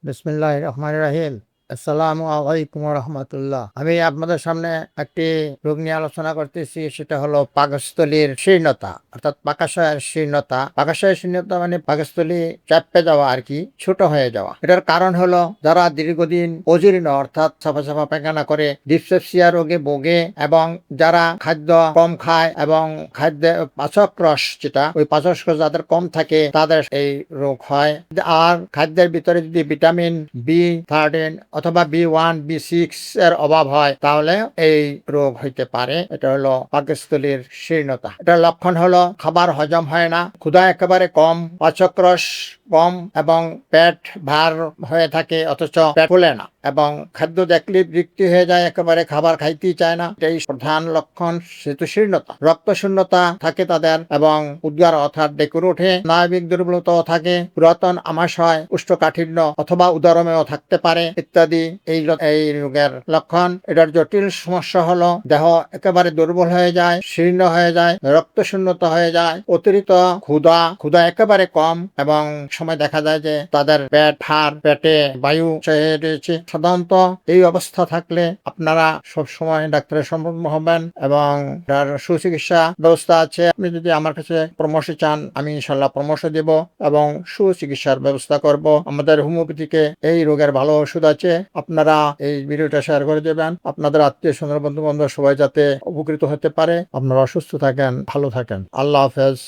বিসমিল্লাহির রহমানির রহিম। আসসালামু আলাইকুম রহমতুল্লাহ। আমি আপনাদের সামনে একটি রোগ নিয়ে আলোচনা করতেছি, সেটা হলো পাকস্থলীর শীর্ণতা, অর্থাৎ পাকাশয়ের শীর্ণতা। পাকাশয়ের শীর্ণতা মানে পাকস্থলী চাপে যাওয়া আর কি, ছোট হয়ে যাওয়া। এটার কারণ হলো যারা দীর্ঘদিন অজীর্ণ অর্থাৎ সাফা সাফা পায়খানা করে ডিসপেপসিয়া রোগে ভোগে, এবং যারা খাদ্য কম খায় এবং খাদ্যে পাচক রস, যেটা ওই পাচক রস যাদের কম থাকে তাদের এই রোগ হয়। আর খাদ্যের ভিতরে যদি ভিটামিন B13 অথবা B1, B6 এর অভাব হয় তাহলে এই রোগ হইতে পারে। এটা হলো পাকস্থলীর শীর্ণতা। এটার লক্ষণ হলো খাবার হজম হয় না, ক্ষুধা একেবারে কম, পাচক রস কম এবং পেট ভার হয়ে থাকে অথচ পেট ফুলে না, এবং খাদ্য দেখলে বিরক্তি হয়ে যায়, একেবারে খাবার খাইতেই চায় না। এটাই প্রধান লক্ষণ সেতু শীর্ণতা। রক্ত শূন্যতা থাকে তাদের এবং উদ্গার অর্থাৎ ডেকুর ওঠে, স্নায়বিক দুর্বলতাও থাকে, পুরাতন আমাশয়, উষ্ঠকাঠিন্য অথবা উদরমেও থাকতে পারে ইত্যাদি এই রোগের লক্ষণ। এটার জটিল সমস্যা হলো দেহ একেবারে দুর্বল হয়ে যায়, শীর্ণ হয়ে যায়, রক্ত শূন্যতা হয়ে যায়, অতিরিক্ত ক্ষুধা একেবারে কম, এবং সময় দেখা যায় যে তাদের পেট ভার, পেটে বায়ু চেয়ে রয়েছে। সাধারণত এই অবস্থা থাকলে আপনারা সব সময় ডাক্তারের সম্মুখীন হবেন এবং তার সুচিকিৎসা ব্যবস্থা আছে। আপনি যদি আমার কাছে পরামর্শ চান, আমি ইনশাল্লাহ পরামর্শ দেব এবং সুচিকিৎসার ব্যবস্থা করব। আমাদের হোমিওপ্যাথিকে এই রোগের ভালো ওষুধ আছে। আপনারা এই ভিডিওটা শেয়ার করে দেবেন, আপনাদের আত্মীয় স্বজন, বন্ধু বান্ধব সবাই যাতে উপকৃত হতে পারে। আপনারা অসুস্থ থাকেন, ভালো থাকেন। আল্লাহ হাফেজ।